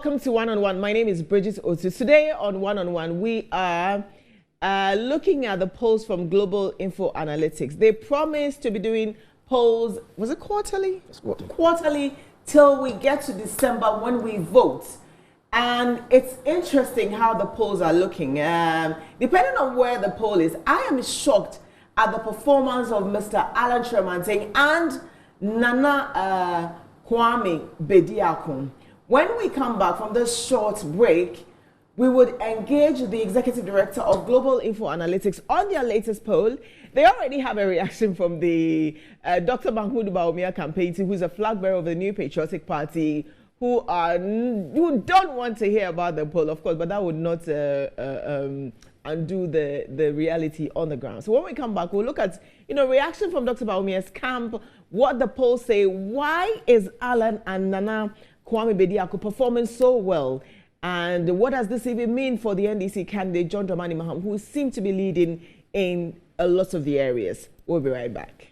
welcome to One on One. My name is Bridget Otis. Today on One on One, we are looking at the polls from Global INFOANALYTICS. They promised to be doing polls, was it quarterly? Quarterly till we get to December when we vote. And it's interesting how the polls are looking. Depending on where the poll is, I am shocked at the performance of Mr. Alan Tremantin and Nana Kwame Bediako. When we come back from this short break, we would engage the Executive Director of Global INFOANALYTICS on their latest poll. They already have a reaction from the Dr. Mahmoud Bawumia campaign team, who's a flag bearer of the New Patriotic Party, who don't want to hear about the poll, of course, but that would not undo the reality on the ground. So when we come back, we'll look at reaction from Dr. Bawumia's camp, what the polls say, why is Alan and Nana Kwame Bediako performing so well, and what does this even mean for the NDC candidate John Dramani Maham, who seems to be leading in a lot of the areas. We'll be right back.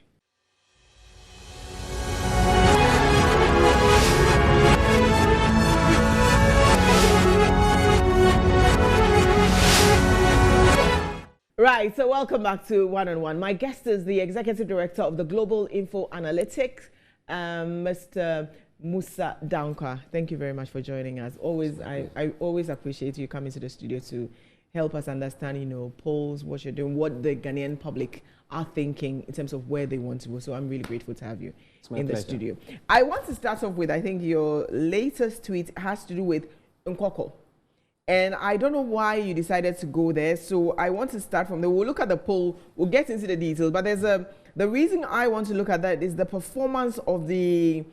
Right, so welcome back to One on One. My guest is the Executive Director of the Global INFOANALYTICS, Mr. MUSSA DANKWAH. Thank you very much for joining us. I always appreciate you coming to the studio to help us understand, polls, what you're doing, what the Ghanaian public are thinking in terms of where they want to go. So I'm really grateful to have you in the studio. I want to start off with, I think your latest tweet has to do with Nkoko. And I don't know why you decided to go there. So I want to start from there. We'll look at the poll. We'll get into the details. But the reason I want to look at that is the performance of the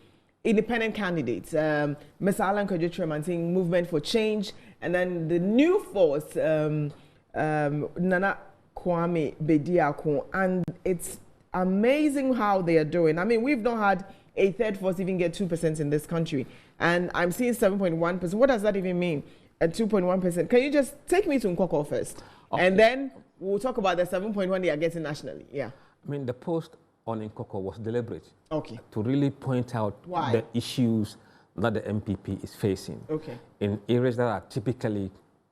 independent candidates, Mr. Alan Tremantin, Movement for Change, and then the new force, Nana Kwame Bediako. And it's amazing how they are doing. I mean, we've not had a third force even get 2% in this country. And I'm seeing 7.1%. What does that even mean? At 2.1%. Can you just take me to Nkoko first? Okay. And then we'll talk about the 7.1 they are getting nationally. Yeah. I mean, the post on Nkoko was deliberate. Okay. To really point out the issues that the MPP is facing. Okay. In areas that are typically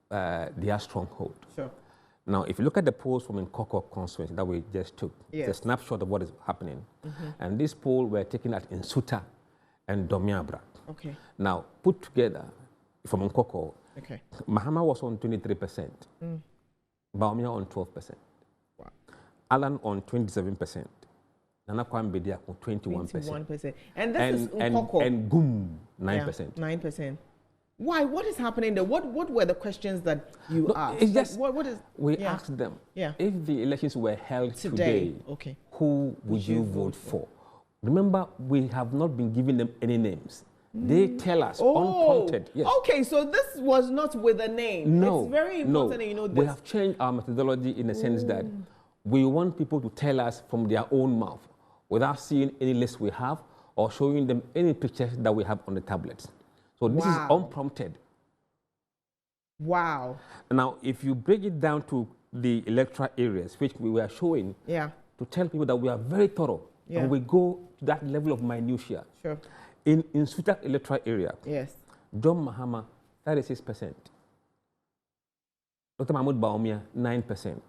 their stronghold. Sure. Now, if you look at the polls from Nkoko constituency that we just took, it's a snapshot of what is happening. And this poll were taken at Nsuta and Domiabra. Okay. Now, put together from Nkoko, Mahama was on 23%, Bawumia on 12%, Alan on 27%, Nana Kwame Bediako 21%. And this is Nkoko. And Gum, 9%. Yeah, 9%. Why? What is happening there? What were the questions that you asked? It's just, what is, we asked them, if the elections were held today, who would you vote for? Remember, we have not been giving them any names. They tell us unprompted. Yes. Okay, so this was not with a name. No. It's very important that you know this. We have changed our methodology in the sense that we want people to tell us from their own mouth without seeing any list we have or showing them any pictures that we have on the tablets. So this is unprompted. Wow. Now, if you break it down to the electoral areas, which we were showing, to tell people that we are very thorough and we go to that level of minutiae. Sure. In Nsuta electoral area, John Mahama, 36%. Dr. Mahmoud Bawumia, 9%.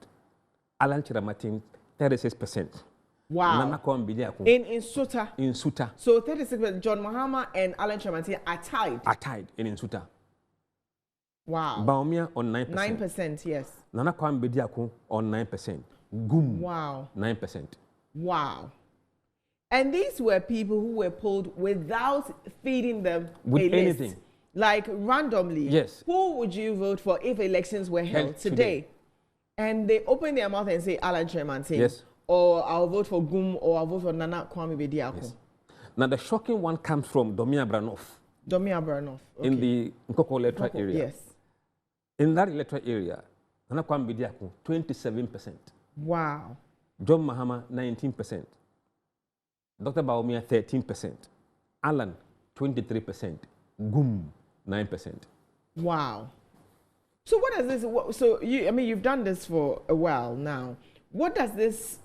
Alan Tremantin, 36%. Wow. Nana Kwame Bediako. In Nsuta? In Nsuta. So 36%, John Mahama and Alan Tremantin are tied? Are tied in Nsuta. Wow. Bawumia on 9%. 9%, yes. Nana Kwame Bediako on 9%. Gum, 9%. Wow. And these were people who were polled without feeding them with anything. List. Like randomly. Yes. Who would you vote for if elections were held today? And they open their mouth and say Alan Tremantin. Yes. Or I'll vote for Gum, or I'll vote for Nana Kwame Bediako. Yes. Now the shocking one comes from Domiabra North. Domiabra North. Okay. In the Nkoko electoral area. Yes. In that electoral area, Nana Kwame Bediako, 27%. Wow. John Mahama, 19%. Dr. Bawumia, 13%. Alan, 23%. Gum, 9%. Wow. So what does this? So you've done this for a while now. What does this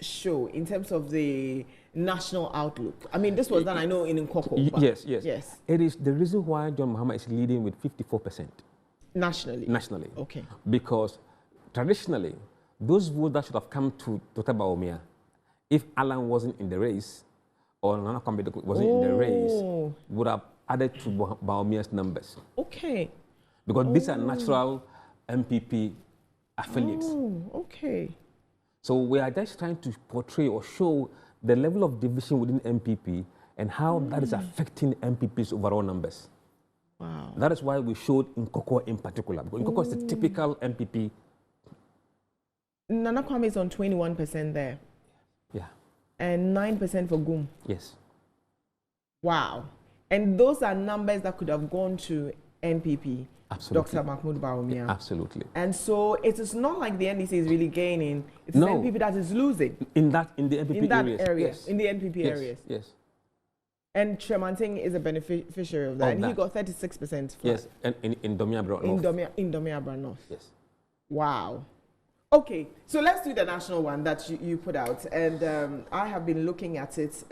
show in terms of the national outlook? I mean, this was done, I know, in Nkoko. Yes. It is the reason why John Mahama is leading with 54%. Nationally? Nationally. Okay. Because traditionally, those votes that should have come to Dr. Bawumia, if Alan wasn't in the race, or Nana Kwame wasn't in the race, would have added to Bawumia's numbers. Okay. Because these are natural MPP affiliates. Okay. So we are just trying to portray or show the level of division within MPP and how that is affecting MPP's overall numbers. Wow. That is why we showed Nkoko in particular, because Nkoko is the typical MPP. Nana Kwame is on 21% there. Yeah. And 9% for GUM. Yes. Wow. And those are numbers that could have gone to NPP. Absolutely. Dr. Mahmoud Bawumia. Yeah, absolutely. And so it is not like the NDC is really gaining. It's the NPP that is losing. In the NPP area. Yes. In the NPP areas. Yes. And Tremanting is a beneficiary of that. And he got 36% flat. Yes, and in Domiabra North. In Domiabra North. Yes. Wow. Okay, so let's do the national one that you put out. And I have been looking at it.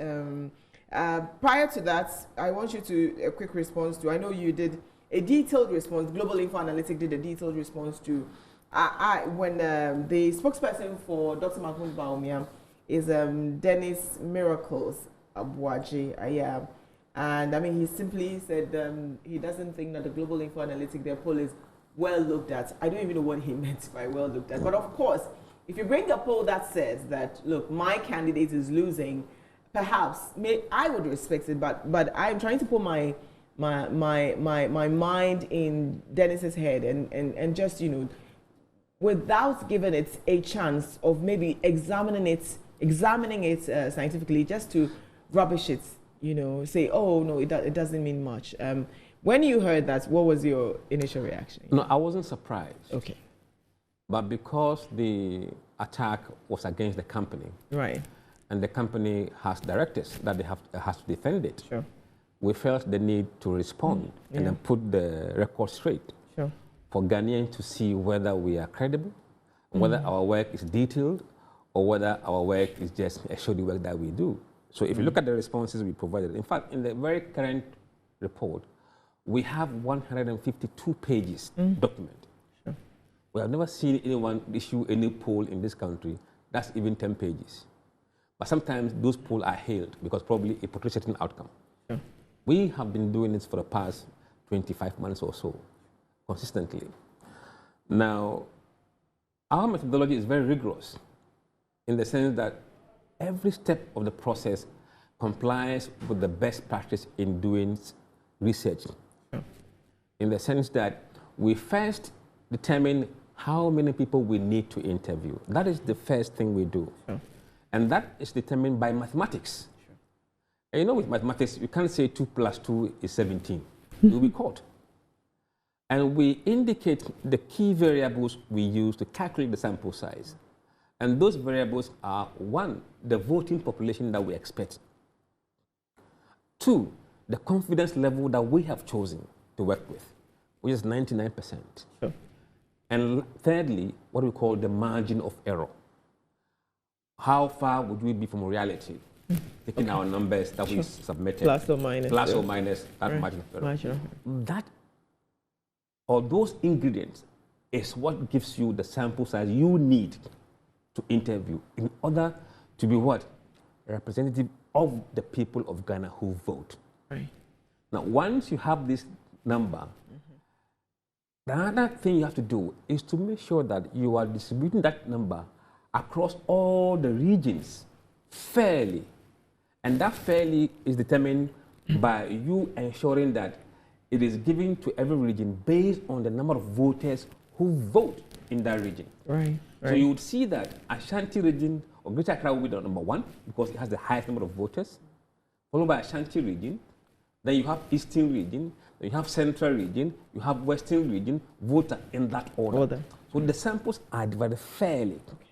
Prior to that, I want you to a quick response to, I know you did a detailed response, Global INFOANALYTICS did a detailed response to, when the spokesperson for Dr. Mahmoud Bawumia is Dennis Miracles Abuaji. And I mean, he simply said he doesn't think that the Global INFOANALYTICS, their poll is well looked at. I don't even know what he meant by well looked at. But of course, if you bring a poll that says that, look, my candidate is losing, perhaps I would respect it, but I'm trying to put my mind in Dennis's head and just, you know, without giving it a chance of maybe examining it scientifically, just to rubbish it, you know, say, oh no, it doesn't mean much. When you heard that, what was your initial reaction? No, I wasn't surprised. Okay. But because the attack was against the company, right, and the company has directives that they has to defend it, sure, we felt the need to respond and then put the record straight, sure, for Ghanaians to see whether we are credible, whether our work is detailed, or whether our work is just a shoddy work that we do. So if you look at the responses we provided, in fact, in the very current report, we have 152 pages document. Sure. We have never seen anyone issue any poll in this country that's even 10 pages. But sometimes those polls are hailed because probably it portrays a certain outcome. Sure. We have been doing this for the past 25 months or so, consistently. Now, our methodology is very rigorous in the sense that every step of the process complies with the best practice in doing research. Sure. In the sense that we first determine how many people we need to interview. That is the first thing we do. Sure. And that is determined by mathematics. Sure. And you know, with mathematics, you can't say 2 + 2 is 17. You'll be caught. And we indicate the key variables we use to calculate the sample size. And those variables are, 1, the voting population that we expect. 2, the confidence level that we have chosen to work with, which is 99%. Sure. And thirdly, what we call the margin of error. How far would we be from reality? Taking our numbers that we submitted. Plus or minus. Plus or minus that margin of error. Margin of error. That, or those ingredients, is what gives you the sample size you need to interview in order to be what? Representative of the people of Ghana who vote. Right. Now, once you have this number, the other thing you have to do is to make sure that you are distributing that number across all the regions fairly. And that fairly is determined by you ensuring that it is given to every region based on the number of voters who vote in that region. Right. So you would see that Ashanti region or Greater Accra will be the number 1 because it has the highest number of voters, followed by Ashanti region. Then you have Eastern region, then you have Central region, you have Western region, voter in that order. So the samples are divided fairly. Okay.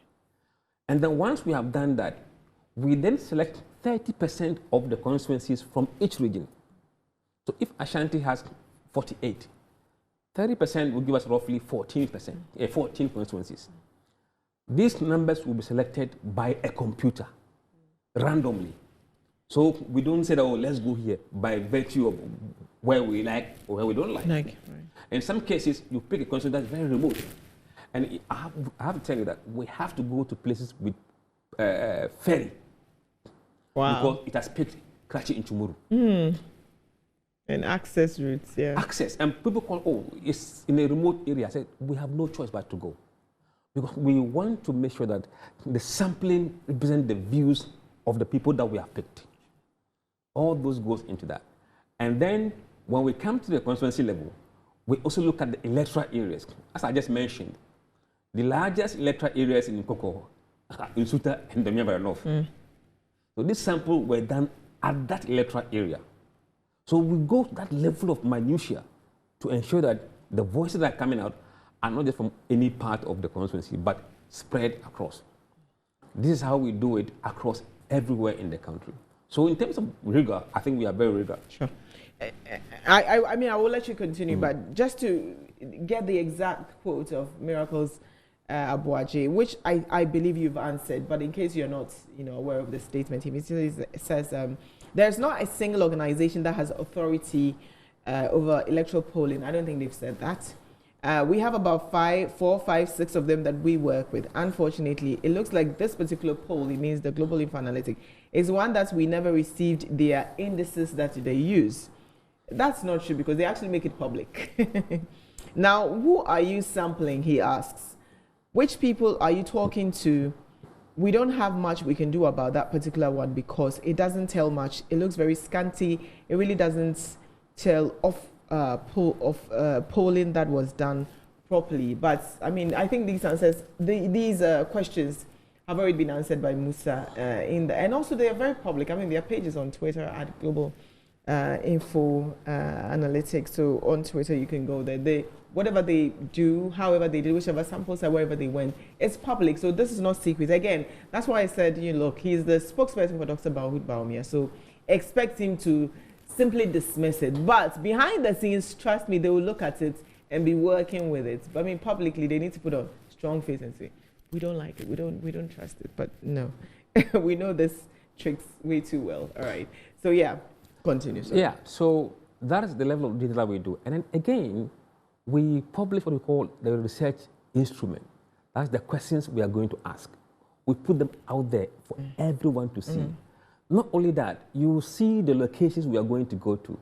And then once we have done that, we then select 30% of the constituencies from each region. So if Ashanti has 48, 30% will give us roughly 14 constituencies. These numbers will be selected by a computer randomly. So we don't say that, oh, let's go here by virtue of where we like or where we don't like. Right. In some cases, you pick a constituency that's very remote. And I have to tell you that we have to go to places with ferry. Wow. Because it has picked Karachi into Muru. And access routes, yeah. Access. And people call, oh, it's in a remote area. I said, we have no choice but to go. Because we want to make sure that the sampling represents the views of the people that we have picked. All those goes into that. And then when we come to the constituency level, we also look at the electoral areas. As I just mentioned, the largest electoral areas in Nkoko are in Suta and the Mianmar North. So this sample were done at that electoral area. So we go to that level of minutiae to ensure that the voices that are coming out are not just from any part of the constituency, but spread across. This is how we do it across everywhere in the country. So in terms of rigor, I think we are very rigorous. Sure. I mean, I will let you continue, but just to get the exact quote of Miracles Abuaje, which I believe you've answered, but in case you're not aware of the statement, he says there's not a single organization that has authority over electoral polling. I don't think they've said that. We have about 4, 5, 6 of them that we work with. Unfortunately, it looks like this particular poll, it means the Global INFOANALYTIcs, is one that we never received their indices that they use. That's not true because they actually make it public. Now, who are you sampling, he asks. Which people are you talking to? We don't have much we can do about that particular one because it doesn't tell much. It looks very scanty. It really doesn't tell of polling that was done properly. But I mean, I think these answers, these questions have already been answered by Musa and also they are very public. I mean, there are pages on Twitter at Global Info Analytics. So on Twitter, you can go there. Whatever they do, however they did, whichever samples are wherever they went, it's public. So this is not secret. Again, that's why I said, look, he's the spokesperson for Dr. Bawud Bawumia. So expect him to simply dismiss it. But behind the scenes, trust me, they will look at it and be working with it. But I mean, publicly, they need to put on strong face and say, we don't like it. We don't trust it. But no, we know this tricks way too well. All right. So yeah, continue. Sorry. Yeah. So that is the level of detail that we do. And then again, we publish what we call the research instrument. That's the questions we are going to ask. We put them out there for everyone to see. Not only that, you see the locations we are going to go to,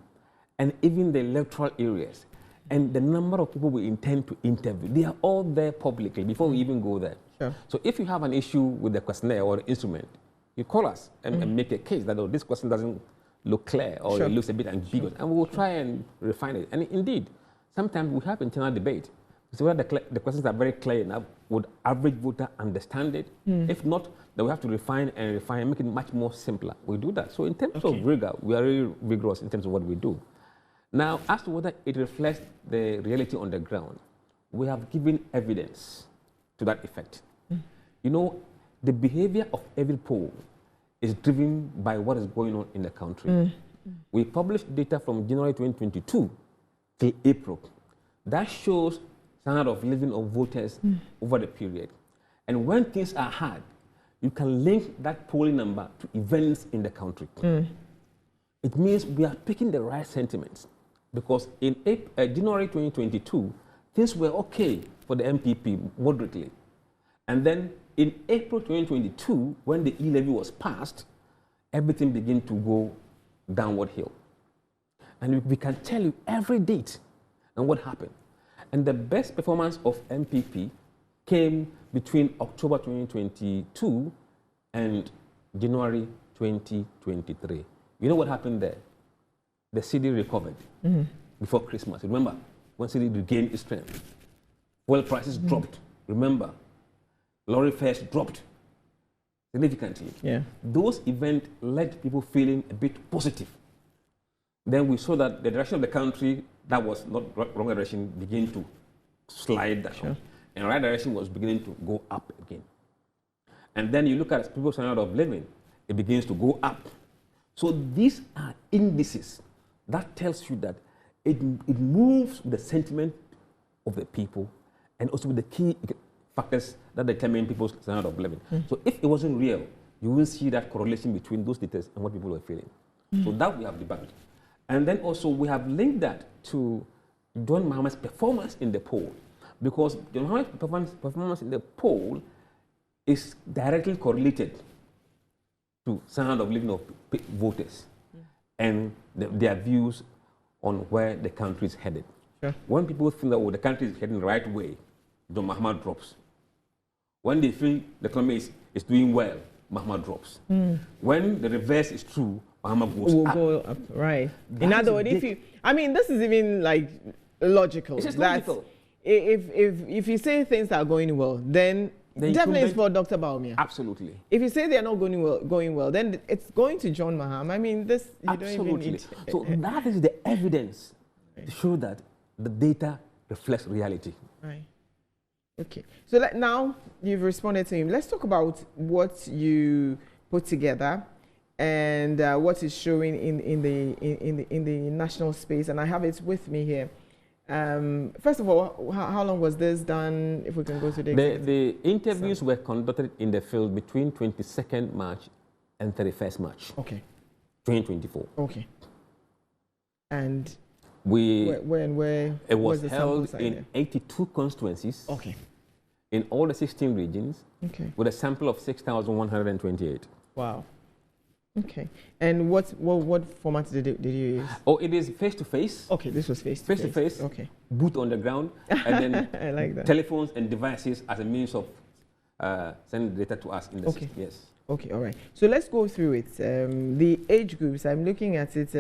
and even the electoral areas, and the number of people we intend to interview. They are all there publicly before we even go there. Sure. So if you have an issue with the questionnaire or the instrument, you call us and make a case that, oh, this question doesn't look clear or it looks a bit ambiguous, and we will try and refine it. And indeed, sometimes we have internal debate. So whether the questions are very clear enough, would average voter understand it? If not, then we have to refine and make it much more simpler. We do that. So in terms of rigor, we are really rigorous in terms of what we do. Now, as to whether it reflects the reality on the ground, we have given evidence to that effect. The behavior of every poll is driven by what is going on in the country. We published data from January 2022 till April. That shows standard of living of voters over the period. And when things are hard, you can link that polling number to events in the country. It means we are picking the right sentiments, because in January 2022, things were okay for the MPP moderately. And then in April 2022, when the e-levy was passed, everything began to go downward hill. And we can tell you every date and what happened. And the best performance of MPP came between October 2022 and January 2023. You know what happened there? The cedi recovered before Christmas. Remember, when cedi regained its strength. Oil prices dropped. Remember, lorry fares dropped significantly. Yeah. Those events led people feeling a bit positive. Then we saw that the direction of the country that was not wrong direction began to slide down. Sure. And the right direction was beginning to go up again. And then you look at people's standard of living, it begins to go up. So these are indices that tells you that it moves the sentiment of the people and also with the key factors that determine people's standard of living. So if it wasn't real, you will see that correlation between those data and what people are feeling. So that we have debunked. And then also we have linked that to John Mahama's performance in the poll, because John Mahama's performance in the poll is directly correlated to standard of living of voters and their views on where the country is headed. Sure. When people feel that the country is heading the right way, John Mahama drops. When they feel the economy is doing well, Mahama drops. When the reverse is true, Mahama goes up. Go up. Right. In other words, if you, I mean, this is even like logical. It's just logical. If you say things are going well, then definitely it's for Dr. Baumia. Absolutely. If you say they are not going well, then it's going to John Mahama. I mean, this you absolutely. Don't even need. So that is the evidence to show that the data reflects reality. Right. Okay. So now you've responded to him. Let's talk about what you put together and what is showing in the national space. And I have it with me here. First of all, how long was this done? If we can go to the interviews were conducted in the field between 22nd March and 31st March. Okay. 2024. Okay. And where it was held in 82 constituencies. Okay. In all the 16 regions. Okay. With a sample of 6,128. Wow. Okay. And what format did you use? Oh, it is face-to-face. Okay, this was face-to-face. Face-to-face. Okay. Boot on the ground. And then I like that. Telephones and devices as a means of sending data to us in the system. Yes. Okay, all right. So let's go through it. The age groups, I'm looking at it,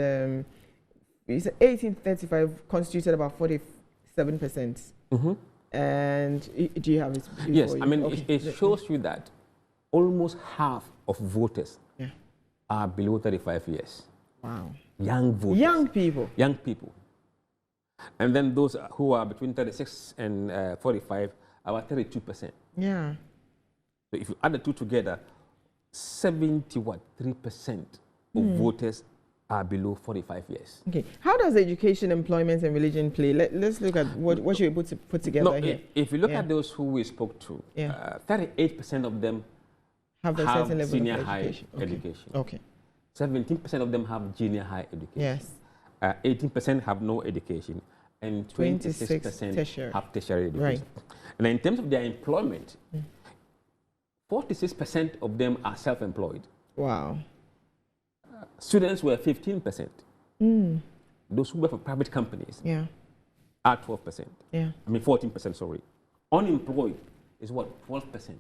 it's 1835 constituted about 47%. Mm-hmm. And do you have it? Yes, I mean, it shows you that almost half of voters are below 35 years. Wow. Young voters. Young people. Young people. And then those who are between 36 and 45 are about 32%. Yeah. So if you add the two together, 3% of voters are below 45 years. Okay. How does education, employment, and religion play? Let's look at what you're able to put together here. If you look at those who we spoke to, 38% of them have senior high education. Okay. 17% of them have junior high education. Yes. 18% have no education, and 26% have tertiary education. Right. And in terms of their employment, 46% of them are self-employed. Wow. Students were 15%. Those who work for private companies are 12%. Yeah. I mean 14%, sorry. Unemployed is what? 12%.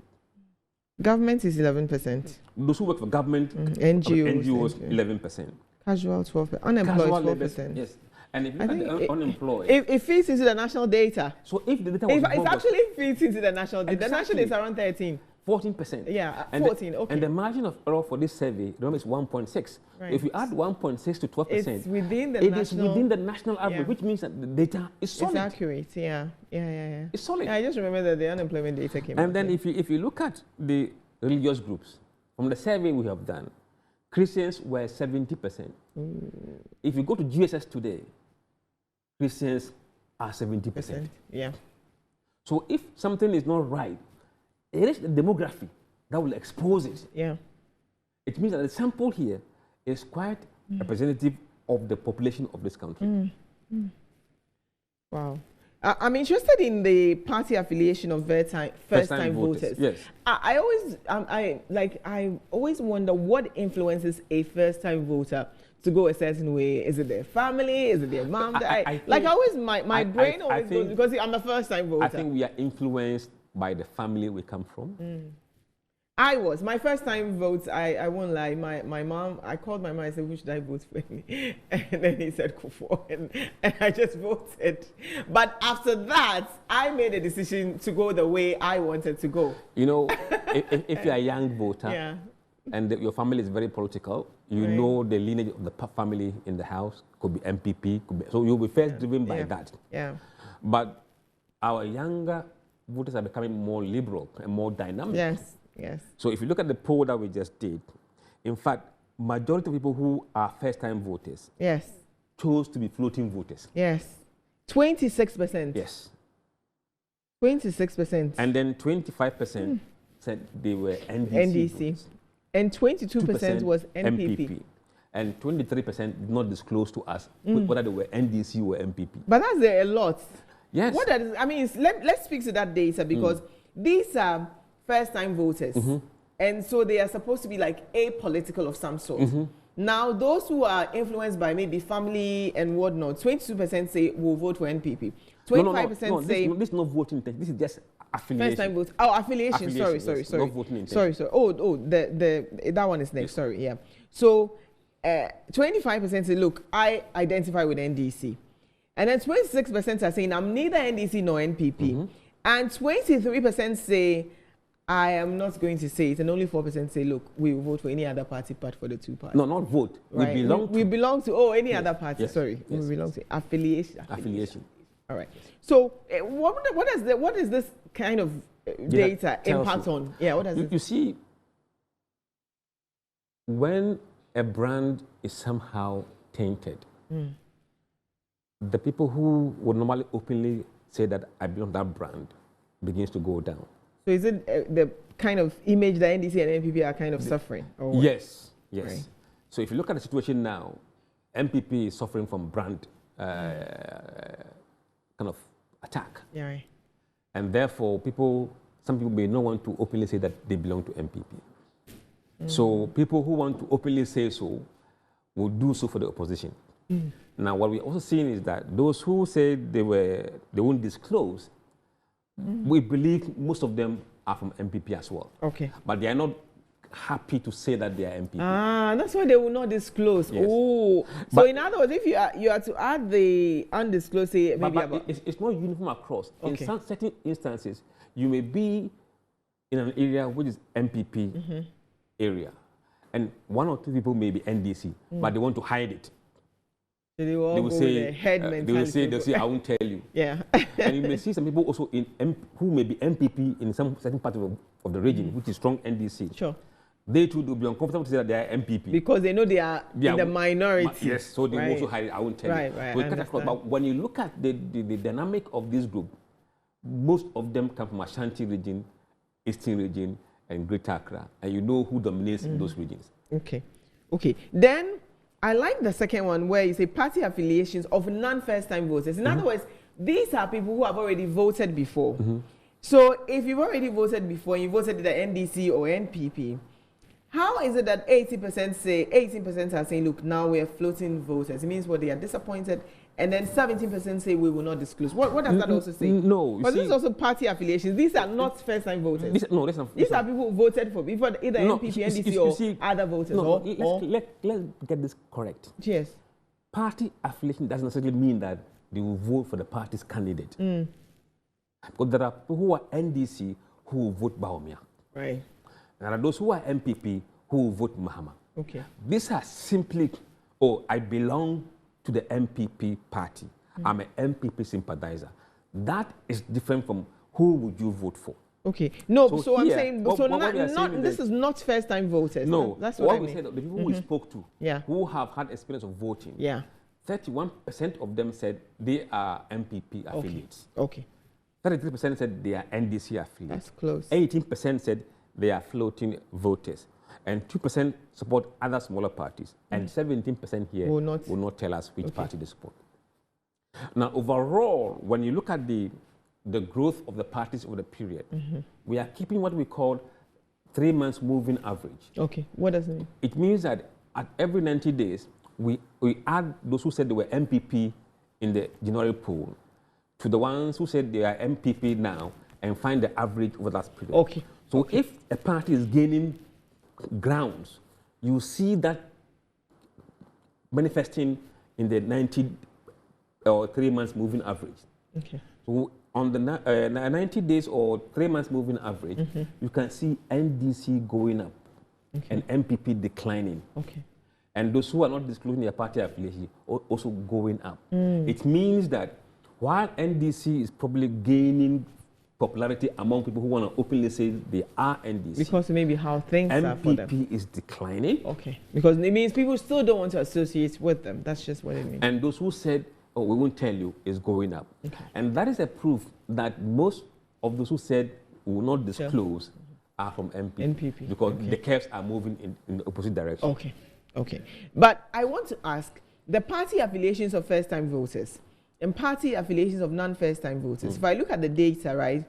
Government is 11%. Those who work for government, NGOs 11%. Casual 12%. Unemployed 12%. Yes. And if you look at the unemployed, it feeds into the national data. So if the data was it actually feeds into the national data. The national is around 13. 14%. Yeah, 14, okay. And the margin of error for this survey, remember, is 1.6. Right. If you add 1.6 to 12%, it's within the it is within the national average, which means that the data is solid. It's accurate, yeah. It's solid. Yeah, I just remember that the unemployment data came out. And then if you look at the religious groups, from the survey we have done, Christians were 70%. If you go to GSS today, Christians are 70%. Yeah. So if something is not right, it is the demography that will expose it. Yeah. It means that the sample here is quite representative of the population of this country. Wow. I'm interested in the party affiliation of first-time voters. Yes. I always wonder what influences a first-time voter to go a certain way. Is it their family? Is it their mom? My brain always goes, because I'm a first-time voter. I think we are influenced by the family we come from. My first time votes, I won't lie, my mom, I called my mom, I said, who should I vote for? And then he said, Kufuor, and I just voted. But after that, I made a decision to go the way I wanted to go. You know, if you're a young voter, and your family is very political, you know the lineage of the family in the house, could be MPP, so you'll be first driven by that. Yeah. But our younger voters are becoming more liberal and more dynamic. Yes. So if you look at the poll that we just did, in fact, majority of people who are first-time voters chose to be floating voters. Yes. 26%. Yes. 26%. And then 25% said they were NDC. And 22% was MPP. And 23% did not disclose to us whether they were NDC or MPP. But that's a lot. Yes. What that is, I mean, let's speak to that data, because these are first-time voters. And so they are supposed to be like apolitical of some sort. Now, those who are influenced by maybe family and whatnot, 22% say will vote for NPP. 25% say... This is not voting intent. This is just affiliation. First-time votes. Oh, affiliation. Sorry. Not voting intent. Sorry. Oh, that one is next. Yes. Sorry, yeah. So 25% say, look, I identify with NDC. And then 26% are saying, I'm neither NDC nor NPP. And 23% say, I am not going to say it. And only 4% say, look, we will vote for any other party but for the two parties. No, not vote. Right. We belong to, any other party. Yes. Sorry. Yes. We belong to affiliation. All right. Yes. So what is this kind of data impact on? Yeah, what does you see, when a brand is somehow tainted, the people who would normally openly say that I belong to that brand begins to go down. So is it the kind of image that NDC and NPP are kind of suffering? Or what? Yes. Right. So if you look at the situation now, MPP is suffering from brand kind of attack. Yeah, right. And therefore, some people may not want to openly say that they belong to MPP. So people who want to openly say so will do so for the opposition. Now, what we're also seeing is that those who say they won't disclose, we believe most of them are from MPP as well. Okay. But they are not happy to say that they are MPP. That's why they will not disclose. Yes. Oh, so in other words, if you are to add the undisclosed, say maybe but it's not uniform across. Okay. In some certain instances, you may be in an area which is MPP area, and one or two people may be NDC, but they want to hide it. So they will say, they'll say, I won't tell you. Yeah. And you may see some people also who may be MPP in some certain part of the region, which is strong NDC. Sure. They too will be uncomfortable to say that they are MPP. Because they know they are in the minority. Yes, so they will also hide it. I won't tell you. Right. But when you look at the dynamic of this group, most of them come from Ashanti region, Eastern region, and Greater Accra. And you know who dominates in those regions. Okay. Then I like the second one where you say party affiliations of non-first-time voters. In other words, these are people who have already voted before. So if you've already voted before and you voted either NDC or NPP, how is it that 18% are saying, look, now we're floating voters? It means what, they are disappointed, and then 17% say we will not disclose. What does that also say? No. But this is also party affiliations. These are not first-time voters. These are people who voted for either NPP, NDC, or other voters. Let's get this correct. Yes. Party affiliation doesn't necessarily mean that they will vote for the party's candidate. Because there are people who are NDC who will vote Baumia. Right. There are those who are MPP who will vote Mahama. Okay. These are simply, I belong to the MPP party. I'm an MPP sympathizer. That is different from who would you vote for. Okay. No, so I'm saying, this is not first-time voters. No, that's what I mean. We said, the people we spoke to, who have had experience of voting, 31% of them said they are MPP affiliates. Okay. 33% said they are NDC affiliates. That's close. 18% said they are floating voters. And 2% support other smaller parties. And 17% here will not tell us which party they support. Now, overall, when you look at the growth of the parties over the period, we are keeping what we call 3 months moving average. Okay, what does it mean? It means that at every 90 days, we add those who said they were MPP in the January poll to the ones who said they are MPP now and find the average over that period. Okay. So if a party is gaining grounds, you see that manifesting in the 90 or 3 months moving average. Okay. So on the 90 days or 3 months moving average, you can see NDC going up and MPP declining. Okay. And those who are not disclosing their party affiliation also going up. It means that while NDC is probably gaining popularity among people who want to openly say they are NDC. Because maybe how things are for them. MPP is declining. Okay. Because it means people still don't want to associate with them. That's just what it means. And those who said, we won't tell you, is going up. Okay. And that is a proof that most of those who said we will not disclose are from MPP. Because the curves are moving in the opposite direction. Okay, okay. But I want to ask, the party affiliations of first-time voters and party affiliations of non-first-time voters, if I look at the data, right,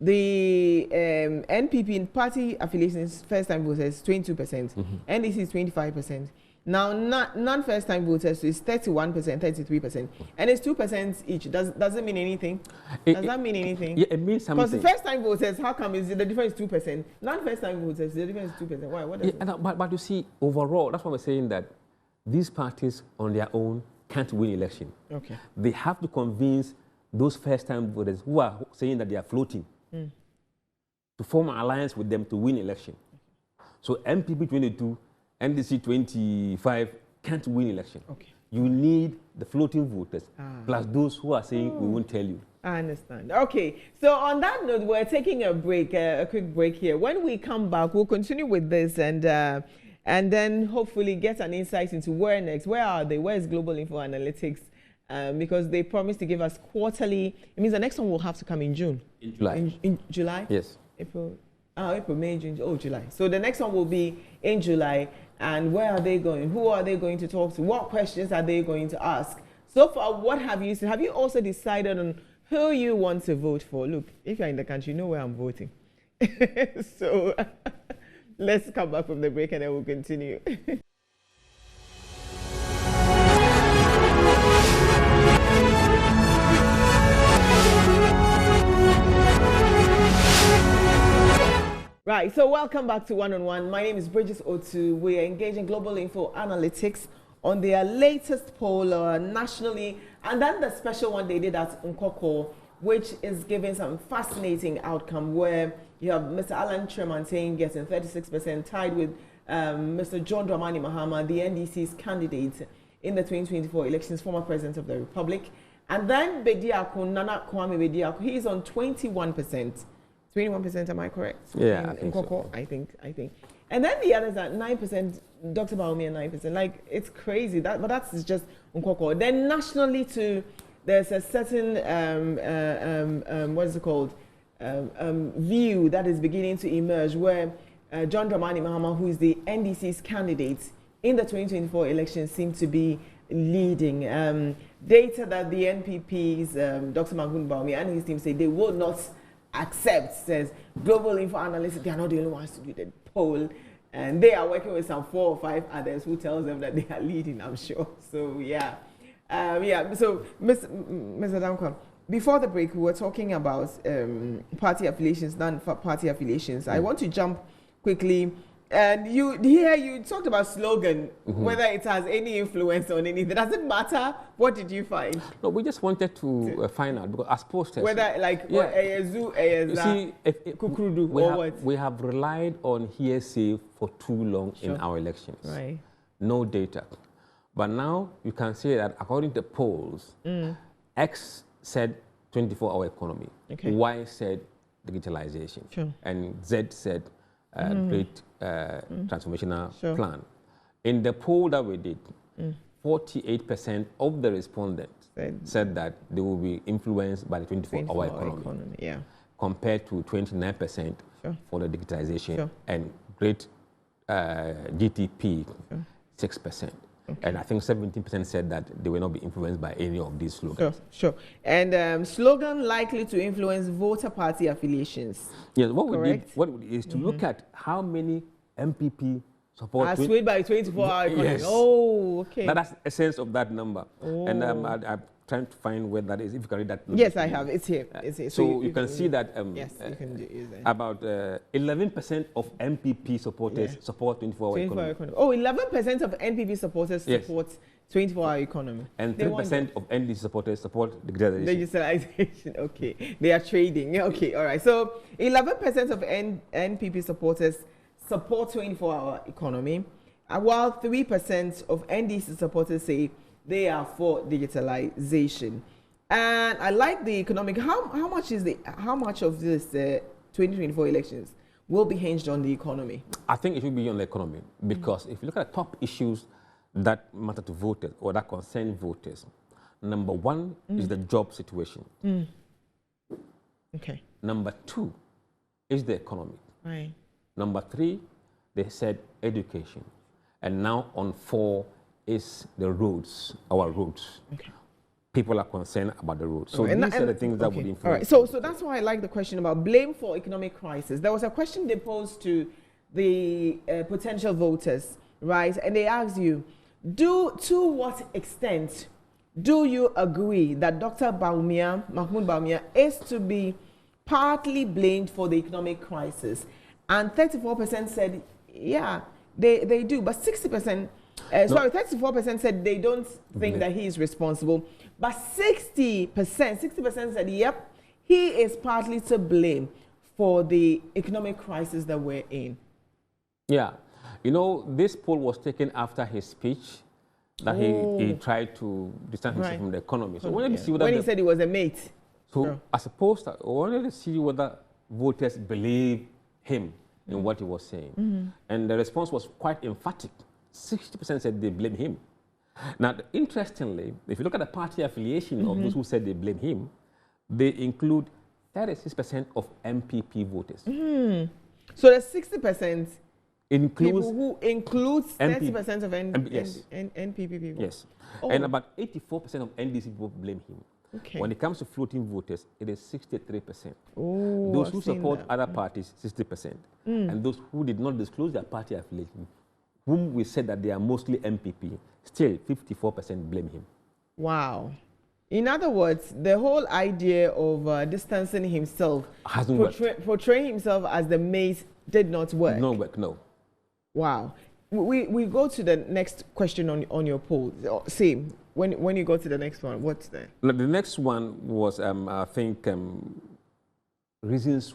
the NPP in party affiliations first-time voters 22%, NDC is 25%. Now, non-first-time voters is 31%, 33%, and it's 2% each. Does it mean anything? Does that mean anything? Yeah, it means something. Because first-time voters, how come is the difference 2%? Non-first-time voters, the difference is 2%. Why? What does but you see, overall, that's why we're saying that these parties on their own can't win election. Okay. They have to convince those first-time voters who are saying that they are floating to form an alliance with them to win election. So MPP 22. NDC 25 can't win election. Okay. You need the floating voters plus those who are saying we won't tell you. I understand. Okay. So on that note, we're taking a break, a quick break here. When we come back, we'll continue with this and then hopefully get an insight into where next. Where are they? Where is Global Info Analytics? Because they promised to give us quarterly. It means the next one will have to come in June. In July. In July? Yes. April, May, June. Oh, July. So the next one will be in July. And where are they going? Who are they going to talk to? What questions are they going to ask? So far, what have you seen? Have you also decided on who you want to vote for? Look, if you're in the country, you know where I'm voting. So let's come back from the break and then we'll continue. Right, so welcome back to One on One. My name is Bridget Otu. We are engaging Global Info Analytics on their latest poll nationally, and then the special one they did at Nkoko, which is giving some fascinating outcome where you have Mr. Alan Tremantain getting 36%, tied with Mr. John Dramani Mahama, the NDC's candidate in the 2024 elections, former president of the Republic. And then Bediako, Nana Kwame Bediako, he's on 21%. 21%, am I correct? Yeah, I think so. I think. And then the others are 9%, Dr. Baumia 9%. Like, it's crazy. But that's just Nkoko. Then nationally too, there's a certain, what is it called, view that is beginning to emerge where John Dramani Mahama, who is the NDC's candidate in the 2024 election, seems to be leading. Data that the NPP's Dr. Magun Baumia and his team say they will not accept, says Global Info Analytics. They are not the only ones to do the poll, and they are working with some 4 or 5 others who tells them that they are leading, I'm sure. So yeah, so Mr. Dankwah, before the break we were talking about party affiliations, non-party affiliations. I want to jump quickly. And you talked about slogan, whether it has any influence on anything. Does it matter? What did you find? No, we just wanted to find out, because as posters, whether like we have relied on hearsay for too long in our elections. Right. No data. But now you can say that according to polls, X said 24-hour economy, Y said digitalization, and Z said great transformational plan. In the poll that we did, 48% of the respondents said that they will be influenced by the 24-hour economy, compared to 29% for the digitization and great GTP, 6%. And I think 17% said that they will not be influenced by any of these slogans. Sure. And slogan likely to influence voter party affiliations. Yes, what we did is to look at how many MPP support. As swayed by 24-hour economy. Yes. Oh, okay. That's the essence of that number. Oh. And I'm trying to find where that is. If you can read that number. Yes, I have. It's here. It's here. So you can see that yes, you can use that. About 11% of MPP supporters support 24-hour economy. Oh, 11% of NPP supporters support 24-hour economy. And 3% of NDC supporters support digitalization. Digitalization, okay. They are trading. Okay, all right. So 11% of NPP supporters support 24-hour economy, while 3% of NDC supporters say they are for digitalization. And I like the economic. How much of this 2024 elections will be hinged on the economy? I think it will be on the economy, because if you look at the top issues that matter to voters or that concern voters, number 1 is the job situation. Okay. Number 2 is the economy. Right. Number 3, they said education. And now on 4 is the roads, our roads. Okay. People are concerned about the roads. So these are the things that would influence. All right. So that's why I like the question about blame for economic crisis. There was a question they posed to the potential voters, right? And they asked you, to what extent do you agree that Dr. Mahmoud Bawumia is to be partly blamed for the economic crisis? And 34% said, yeah, they do. But 60%, 34% said they don't think that he is responsible. But 60% said, yep, he is partly to blame for the economic crisis that we're in. Yeah. You know, this poll was taken after his speech that he tried to distance himself from the economy. So when he said he was a mate. So I suppose that I wanted to see whether voters believe him in what he was saying. And the response was quite emphatic. 60% said they blame him. Now, interestingly, if you look at the party affiliation of those who said they blame him, they include 36% of MPP voters. So the 60% includes people who includes 30% of NPP people. Yes. And about 84% of NDC people blame him. Okay. When it comes to floating voters, it is 63%. Oh, those who support other parties, 60%. And those who did not disclose their party affiliation, whom we said that they are mostly MPP, still 54% blame him. Wow. In other words, the whole idea of distancing himself, portraying himself as the mate, did not work. No work, no. Wow. We go to the next question on your poll. Same. When you go to the next one, what's there? The next one was, I think, reasons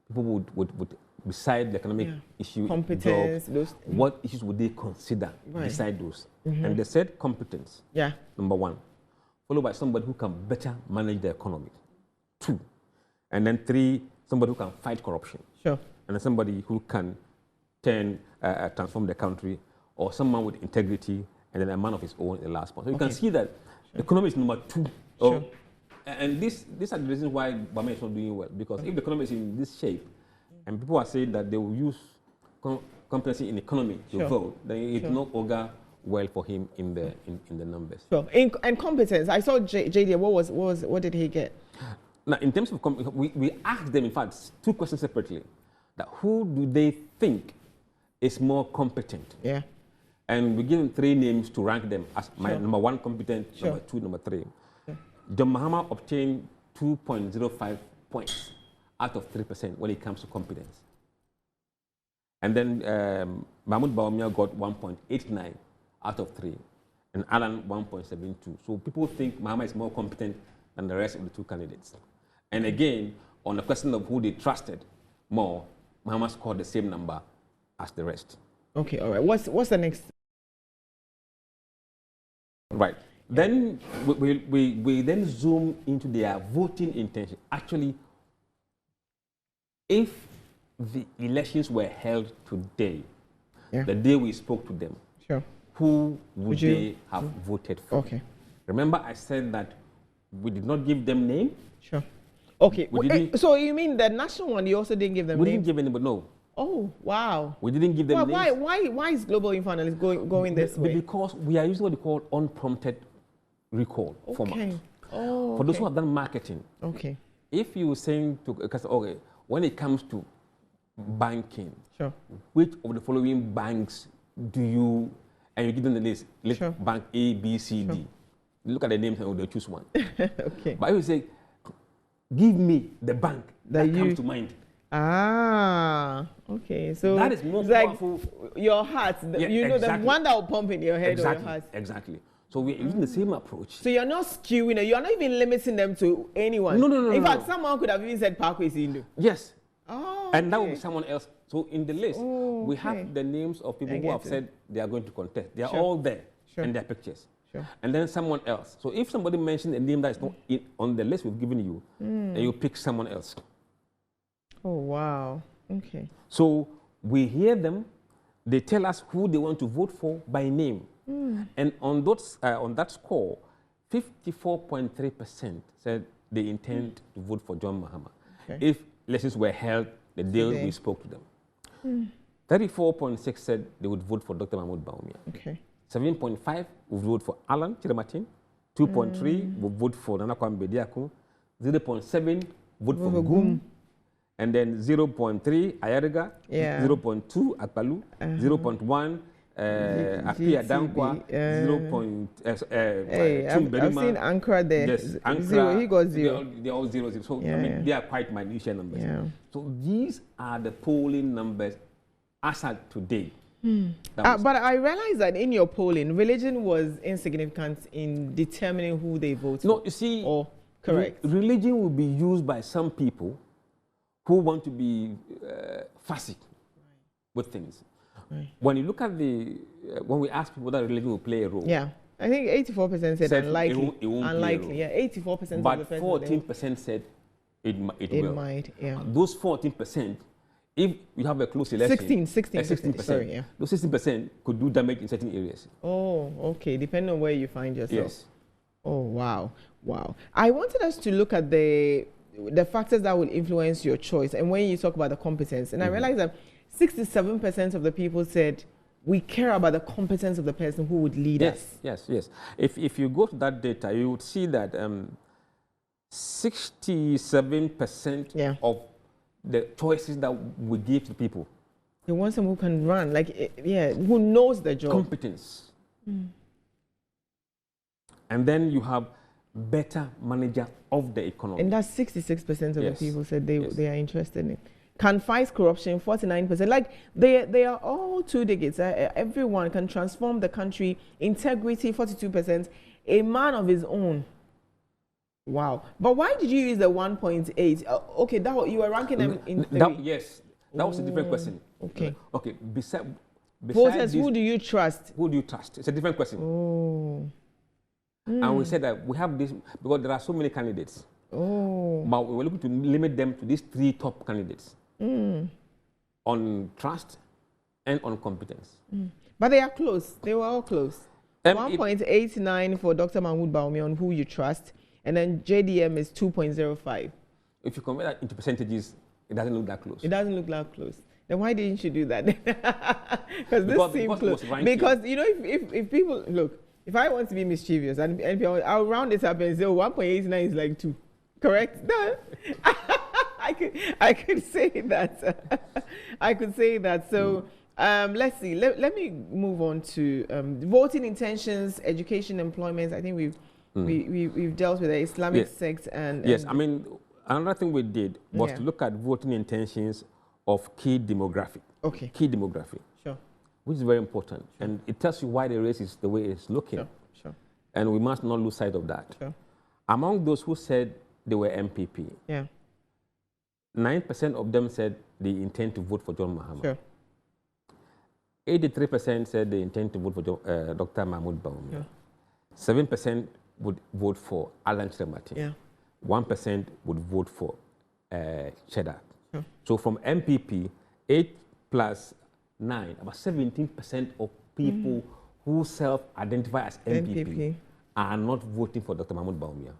people would beside the economic issue, competence, jobs, what issues would they consider beside those? And they said competence, number 1, followed by somebody who can better manage the economy, 2, and then 3, somebody who can fight corruption, and then somebody who can transform the country, or someone with integrity, and then a man of his own, the last one. So you can see that the economy is number 2. And these are the reasons why Bawumia is not doing well, because if the economy is in this shape, and people are saying that they will use competency in economy to vote, then it will not augur well for him in the numbers. And competence, I saw JD. What did he get? Now, in terms of we asked them, in fact, 2 questions separately. That who do they think is more competent? And we give them 3 names to rank them as number 1 competent, number 2, number 3. John Mahama obtained 2.05 points out of 3% when it comes to competence. And then Mahmoud Bawumia got 1.89 out of 3, and Alan 1.72. So people think Mahama is more competent than the rest of the 2 candidates. And again, on the question of who they trusted more, Mahama scored the same number as the rest. Okay, all right. What's the next? Right. Then we then zoom into their voting intention. Actually, if the elections were held today, the day we spoke to them, who would they have voted for? Okay. Remember, I said that we did not give them name. Okay. So you mean the national one? You also didn't give them we name? We didn't give anybody. No. Oh wow. We didn't give them names. Why is Global INFOANALYTICS going this way? Because we are using what we call unprompted recall format. For those who have done marketing. If you saying to a customer, when it comes to banking, which of the following banks do you, and you give them the list, bank A, B, C, D. Look at the names and they'll choose one. But if you say, give me the bank that comes to mind. So that is more powerful. Like your heart, the one that will pump in your head or your heart. Exactly. So we're using the same approach. So you're not skewing it. You're not even limiting them to anyone. No. In fact, someone could have even said Parkway Indo. Yes. And that will be someone else. So in the list, we have the names of people who have said they are going to contest. They are all there in their pictures. And then someone else. So if somebody mentioned a name that is not on the list we've given you, then you pick someone else. Oh, wow. Okay. So we hear them. They tell us who they want to vote for by name. And on that score, 54.3% said they intend to vote for John Mahama if elections were held the day we spoke to them. 34.6 said they would vote for Dr. Mahmoud Bawumia. Okay. 7.5 would vote for Alan Chiramatin. 2.3 would vote for Nana Kwame Bediako. 0.7 vote for Gum. And then 0.3 Ayariga. 0.2 Akpalu. 0.1 MUSSA DANKWAH. 0.2 I've seen Ankara there. Yes, Ankara, zero. He got 0. They're all 0. So I mean, they are quite minutiae numbers. So these are the polling numbers as at today. But I realize that in your polling, religion was insignificant in determining who they vote. No, you see, correct. Religion will be used by some people who want to be fussy with things. When you look at when we ask people that religion will play a role. Yeah, I think 84% said unlikely. It won't unlikely, yeah, 84%. But 14% said it will. Might, yeah. Those 14%. If you have a close election, 16%, sorry, yeah. Those 16% could do damage in certain areas. Oh, okay. Depending on where you find yourself. Yes. Oh, wow. Wow. I wanted us to look at the factors that will influence your choice. And when you talk about the competence, and I realized that 67% of the people said, we care about the competence of the person who would lead us. Yes. If you go to that data, you would see that 67% of the choices that we give to people. They want someone who can run, who knows the job. Competence. And then you have better manager of the economy. And that's 66% of the people said they are interested in it. Can fight corruption, 49%. Like, they are all two decades. Everyone can transform the country. Integrity, 42%. A man of his own. Wow. But why did you use the 1.8? Okay, you were ranking them in three. Yes, that was a different question. Okay. Okay, besides voters, who do you trust? Who do you trust? It's a different question. Oh. And we said that we have this, because there are so many candidates. Oh. But we were looking to limit them to these 3 top candidates. On trust and on competence. But they are close. They were all close. 1.89 for Dr. Mahmoud Bawumia on who you trust. And then JDM is 2.05. If you convert that into percentages, it doesn't look that close. It doesn't look that close. Then why didn't you do that? Because this seems close. Because, you know, if people, look, if I want to be mischievous, and I'll round it up and say, 1.89 is like 2. Correct? No. I could say that. I could say that. So let's see. Let me move on to voting intentions, education, employment. I think we've dealt with the Islamic sect and yes. I mean, another thing we did was to look at voting intentions of key demographic. Okay. Key demographic. Sure. Which is very important, and it tells you why the race is the way it's looking. Sure. And we must not lose sight of that. Sure. Among those who said they were MPP, 9% of them said they intend to vote for John Mahama. Sure. 83% said they intend to vote for Dr. Mahmoud Bawumia. 7% would vote for Alan Chiramatin. 1% would vote for Cheddar. So from MPP, 8 plus 9, about 17% of people who self-identify as MPP are not voting for Dr. Mahmoud Bawumia.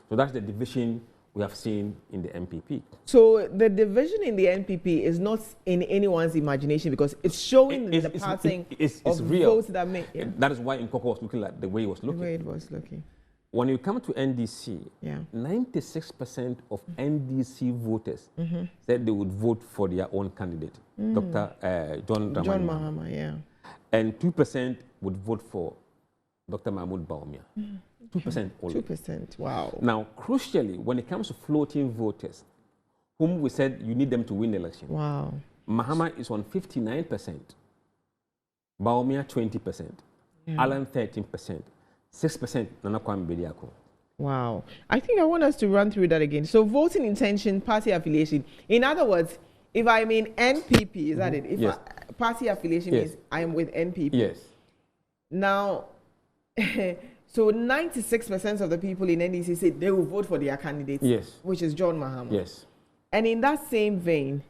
So that's the division we have seen in the MPP. So the division in the NPP is not in anyone's imagination, because it's showing the passing of real. Votes that make. That is why Nkoko was looking like the way he was looking. The way it was looking. When you come to NDC, 96% of NDC voters said they would vote for their own candidate, Dr. John Mahama, and 2% would vote for Dr. Mahmoud Bawumia. 2% only. 2%, wow. Now, crucially, when it comes to floating voters, whom we said you need them to win the election, Mahama is on 59%, Bawumia 20%, Alan 13%, 6% Nana Kwame Bediako. Wow. I think I want us to run through that again. So voting intention, party affiliation. In other words, if I'm in NPP, is that it? If party affiliation means I am with NPP. Yes. Now, so 96% of the people in NDC said they will vote for their candidate, which is John Mahama. Yes. And in that same vein,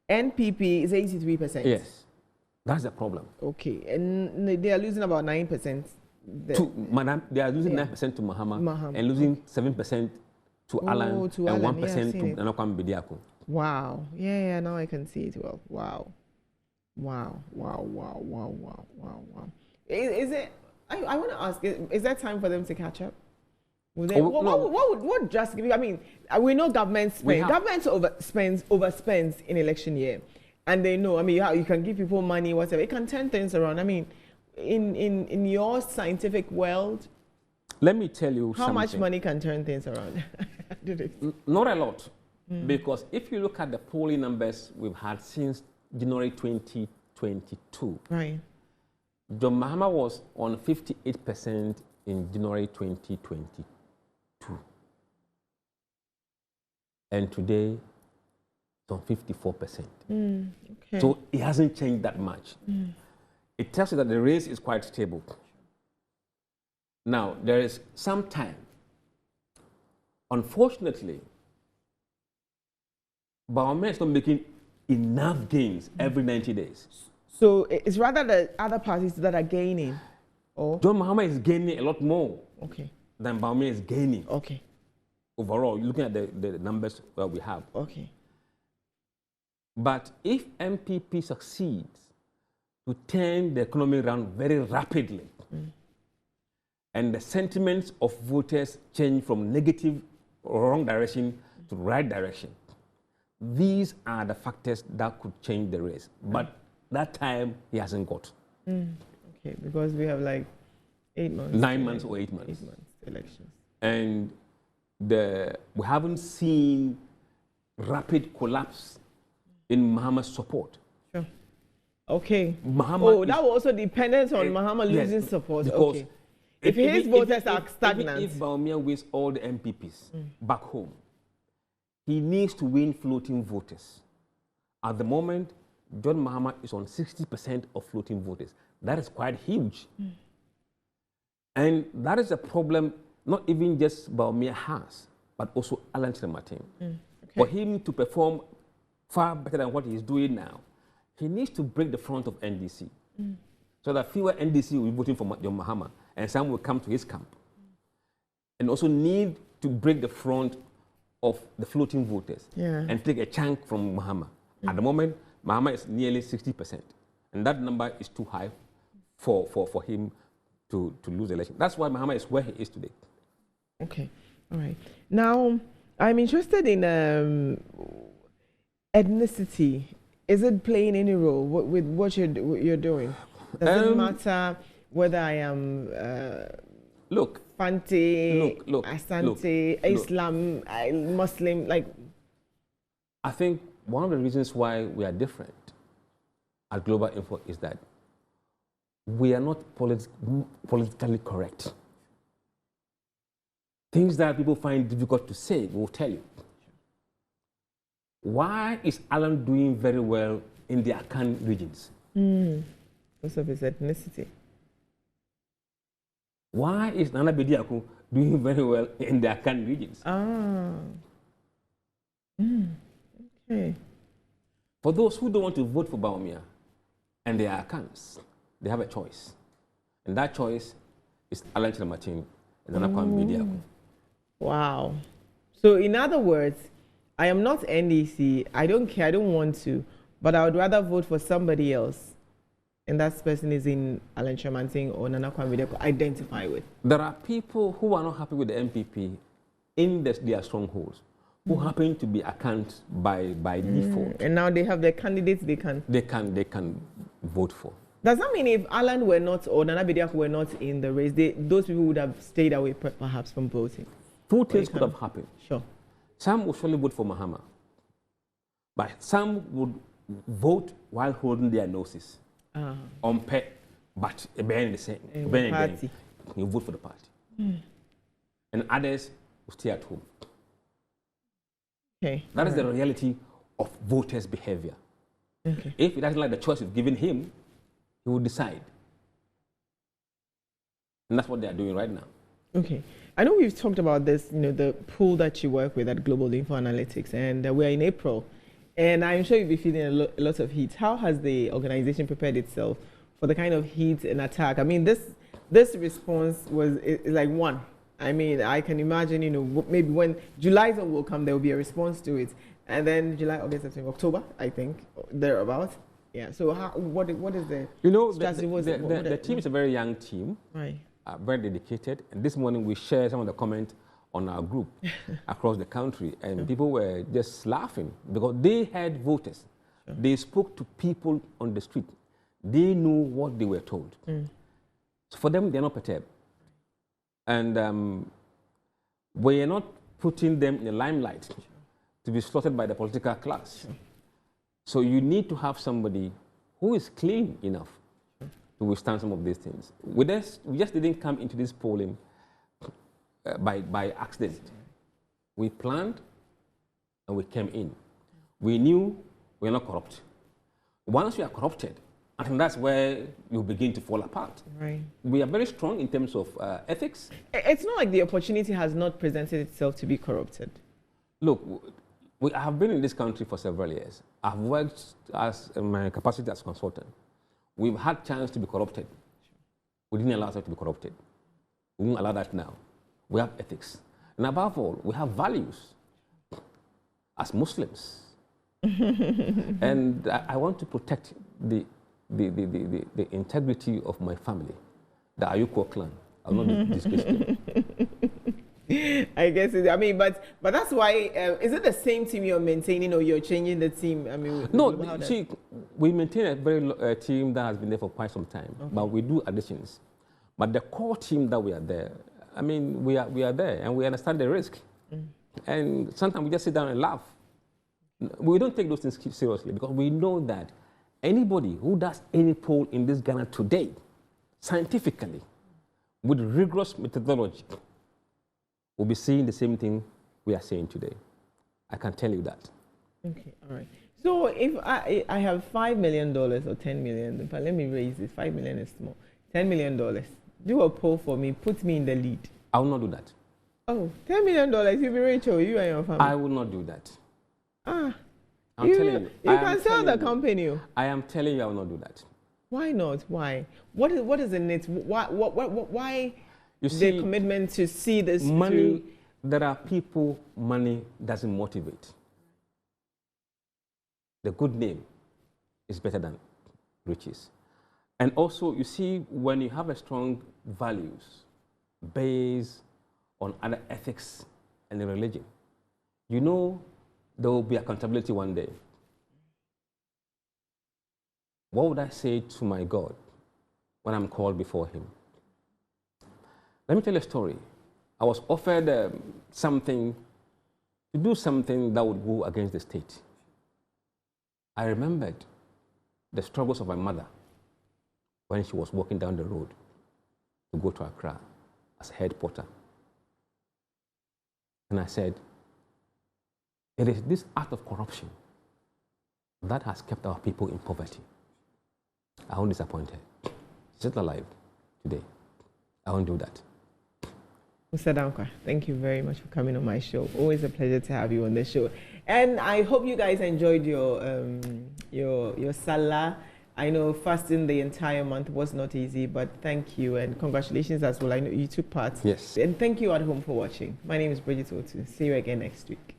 NPP is 83%. Yes. That's the problem. Okay. And they are losing about 9%. They are losing 9% to Mahama and losing 7% to Alan and 1% to Nana Kwame Bediako. Wow. Yeah, now I can see it well. Wow. Is it, I want to ask, is there time for them to catch up? What would just give you, I mean, we know government spends. Government overspends in election year. And they know, I mean, you can give people money, whatever. It can turn things around. I mean, in your scientific world, let me tell you how much money can turn things around? Not a lot. Because if you look at the polling numbers we've had since January 2022, right. John Mahama was on 58% in January 2022. And today, it's on 54%. Okay. So it hasn't changed that much. It tells you that the race is quite stable. Now, there is some time. Unfortunately, Bawumia is not making enough gains every 90 days. So it's rather the other parties that are gaining? Or? John Mahama is gaining a lot more than Bawumia is gaining. Okay. Overall, looking at the numbers that we have. Okay. But if MPP succeeds to turn the economy around very rapidly, and the sentiments of voters change from negative or wrong direction to right direction, these are the factors that could change the race. But that time he hasn't got. Okay, because we have like 8 months. 9 months or 8 months. 8 months elections. And we haven't seen rapid collapse in Mahama's support. Sure. Okay. That was also dependent on Mahama losing support. Because if his voters are stagnant. If Bawumia wins all the MPPs back home, he needs to win floating voters. At the moment, John Mahama is on 60% of floating voters. That is quite huge. And that is a problem not even just Bawumia has, but also Alan Martin. For him to perform far better than what he's doing now, he needs to break the front of NDC. So that fewer NDC will be voting for John Mahama, and some will come to his camp. And also need to break the front of the floating voters and take a chunk from Mahama. At the moment, Mahama is nearly 60%. And that number is too high for him to lose the election. That's why Mahama is where he is today. Okay, all right. Now, I'm interested in ethnicity. Is it playing any role with what you're doing? Does it matter whether I am Fanti, Asante, Islam, Muslim? Like, I think one of the reasons why we are different at Global Info is that we are not politically correct. Things that people find difficult to say, we'll tell you. Why is Alan doing very well in the Akan regions? Because of his ethnicity. Why is Nana Bediako doing very well in the Akan regions? Okay. For those who don't want to vote for Bawumia and they are Akans, they have a choice. And that choice is Alan Martin and Nana Kwame Bediako. Wow. So in other words, I am not NDC, I don't care, I don't want to, but I would rather vote for somebody else. And that person is in Alan Chamanting or Nana Kwame Bediako identify with. There are people who are not happy with the MPP in their strongholds, who happen to be account by default. And now they have their candidates they can vote for. Does that mean if Alan were not or Nana Bediako were not in the race, those people would have stayed away perhaps from voting? Two things could have happened. Sure. Some would surely vote for Mahama, but some would vote while holding their noses on pet, but behind the same. You vote for the party. And others will stay at home. Okay. That is the reality of voters' behavior. Okay. If he doesn't like the choice you've given him, he will decide. And that's what they are doing right now. Okay. I know we've talked about this, the pool that you work with at Global Info-Analytics, and we're in April. And I'm sure you'll be feeling a lot of heat. How has the organization prepared itself for the kind of heat and attack? I mean, this response is like one. I mean, I can imagine, you know, maybe when July will come, there will be a response to it. And then July, August, September, October, I think, thereabouts. Yeah. So what is the strategy? The team is a very young team, right? Very dedicated. And this morning we shared some of the comments on our group across the country, and people were just laughing because they had voters. Sure. They spoke to people on the street. They knew what they were told. So for them, they're not perturbed. And we are not putting them in the limelight to be slaughtered by the political class. So you need to have somebody who is clean enough to withstand some of these things. With us, we just didn't come into this polling by accident. We planned and we came in. We knew we're not corrupt. Once we are corrupted, I think that's where you begin to fall apart. Right. We are very strong in terms of ethics. It's not like the opportunity has not presented itself to be corrupted. Look, I have been in this country for several years. I've worked as in my capacity as a consultant. We've had chance to be corrupted. We didn't allow ourselves to be corrupted. We won't allow that now. We have ethics. And above all, we have values as Muslims. And I want to protect the integrity of my family, the Ayuko clan. I will not disgrace them. I guess, but that's why, is it the same team you're maintaining or you're changing the team? I mean, no, see, we maintain a very team that has been there for quite some time, but we do additions. But the core team that we are there, I mean, we are there and we understand the risk. And sometimes we just sit down and laugh. We don't take those things seriously because we know that anybody who does any poll in this Ghana today, scientifically, with rigorous methodology, will be saying the same thing we are saying today. I can tell you that. Okay, all right. So if I have $5 million or $10 million, but let me raise it, $5 million is small, $10 million, do a poll for me, put me in the lead. I will not do that. Oh, $10 million, you'll be rich, or you and your family? I will not do that. I'm telling you. You can sell the company. I am telling you I will not do that. Why not? Why? What is in it? Why you see, the commitment to see this money, there are people money doesn't motivate. The good name is better than riches. And also, you see, when you have a strong values based on other ethics and religion, you know there will be accountability one day. What would I say to my God when I'm called before him? Let me tell you a story. I was offered something, to do something that would go against the state. I remembered the struggles of my mother when she was walking down the road to go to Accra as head porter. And I said, it is this act of corruption that has kept our people in poverty. I won't disappoint her. She's still alive today. I won't do that. MUSSA DANKWAH, thank you very much for coming on my show. Always a pleasure to have you on the show. And I hope you guys enjoyed your Salah. I know fasting the entire month was not easy, but thank you and congratulations as well. I know you took part. Yes. And thank you at home for watching. My name is Bridget Otu. See you again next week.